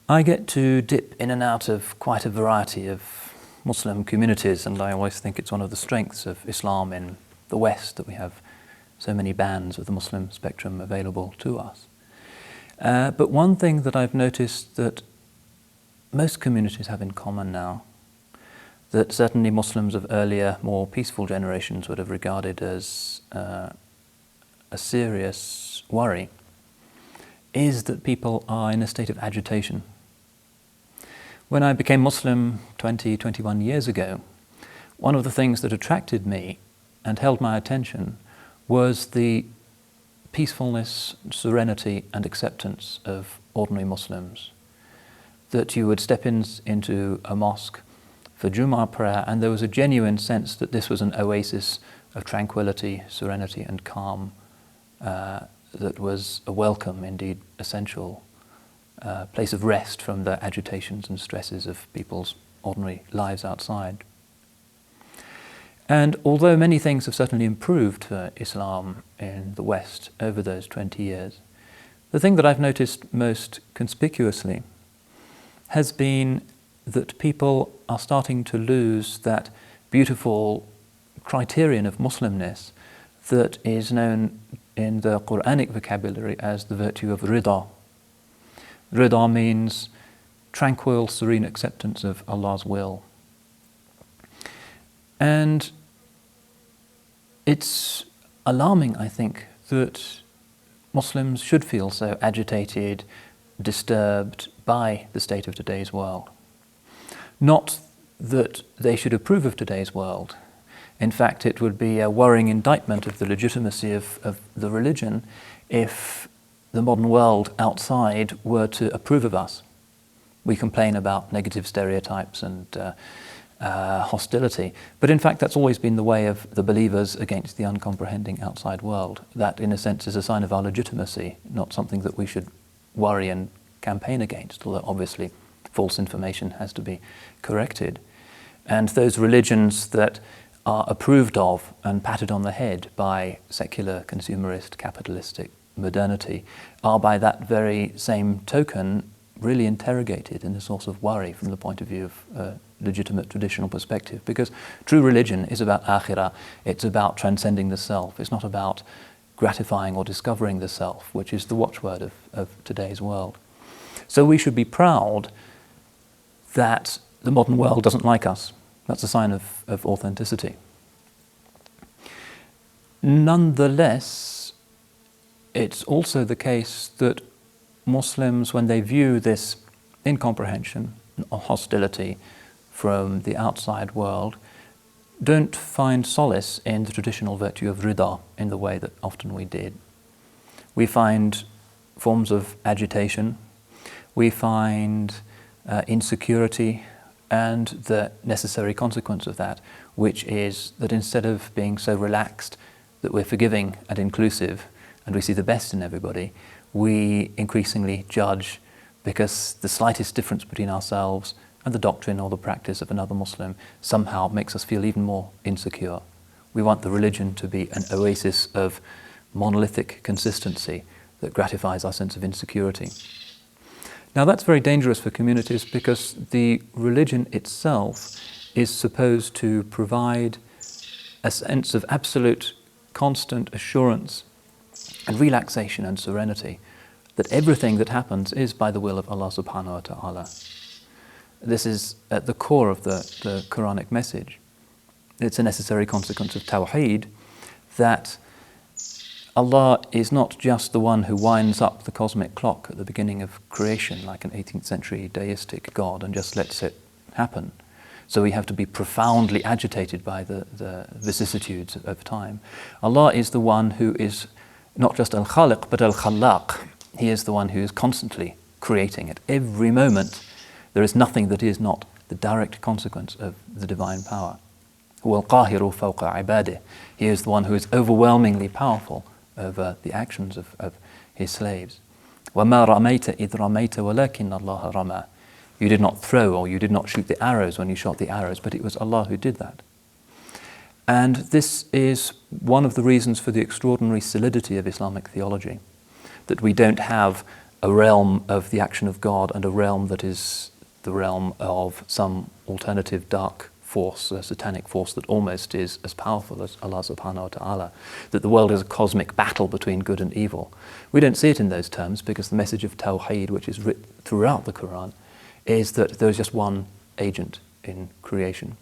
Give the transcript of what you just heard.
I get to dip in and out of quite a variety of Muslim communities, and I always think it's one of the strengths of Islam in the West that we have so many bands of the Muslim spectrum available to us. But one thing that I've noticed that most communities have in common now, that certainly Muslims of earlier, more peaceful generations would have regarded as a serious worry, is that people are in a state of agitation. When I became Muslim 21 years ago, one of the things that attracted me and held my attention was the peacefulness, serenity and acceptance of ordinary Muslims. That you would step into a mosque for Jummah prayer and there was a genuine sense that this was an oasis of tranquility, serenity and calm that was a welcome, indeed essential place of rest from the agitations and stresses of people's ordinary lives outside. And although many things have certainly improved for Islam in the West over those 20 years, the thing that I've noticed most conspicuously has been that people are starting to lose that beautiful criterion of Muslimness that is known in the Qur'anic vocabulary as the virtue of rida. Rida means tranquil, serene acceptance of Allah's will. And it's alarming, I think, that Muslims should feel so agitated, disturbed by the state of today's world. Not that they should approve of today's world. In fact, it would be a worrying indictment of the legitimacy of the religion if the modern world outside were to approve of us. We complain about negative stereotypes and hostility, but in fact that's always been the way of the believers against the uncomprehending outside world. That, in a sense, is a sign of our legitimacy, not something that we should worry and campaign against, although obviously false information has to be corrected. And those religions that are approved of and patted on the head by secular, consumerist, capitalistic modernity are by that very same token really interrogated in a source of worry from the point of view of a legitimate traditional perspective, because true religion is about akhirah, it's about transcending the self, it's not about gratifying or discovering the self, which is the watchword of today's world. So we should be proud that the modern world doesn't like us. That's a sign of authenticity. Nonetheless, it's also the case that Muslims, when they view this incomprehension or hostility from the outside world, don't find solace in the traditional virtue of rida in the way that often we did. We find forms of agitation, we find insecurity, and the necessary consequence of that, which is that instead of being so relaxed that we're forgiving and inclusive and we see the best in everybody, we increasingly judge because the slightest difference between ourselves and the doctrine or the practice of another Muslim somehow makes us feel even more insecure. We want the religion to be an oasis of monolithic consistency that gratifies our sense of insecurity. Now that's very dangerous for communities because the religion itself is supposed to provide a sense of absolute constant assurance and relaxation and serenity that everything that happens is by the will of Allah subhanahu wa ta'ala. This is at the core of the Quranic message. It's a necessary consequence of Tawheed that Allah is not just the one who winds up the cosmic clock at the beginning of creation like an 18th century deistic God and just lets it happen. So we have to be profoundly agitated by the vicissitudes of time. Allah is the one who is not just Al-Khaliq but Al-Khallaq. He is the one who is constantly creating at every moment. There is nothing that is not the direct consequence of the divine power. هُوَ الْقَاهِرُ فَوْقَ عِبَادِهِ. He is the one who is overwhelmingly powerful over the actions of his slaves. وَمَا رَمَيْتَ إِذْ رَمَيْتَ وَلَكِنَّ اللَّهَ رَمَى. You did not throw or you did not shoot the arrows when you shot the arrows, but it was Allah who did that. And this is one of the reasons for the extraordinary solidity of Islamic theology, that we don't have a realm of the action of God and a realm that is the realm of some alternative dark force, a satanic force that almost is as powerful as Allah subhanahu wa ta'ala, that the world is a cosmic battle between good and evil. We don't see it in those terms because the message of Tawheed, which is written throughout the Qur'an, is that there is just one agent in creation.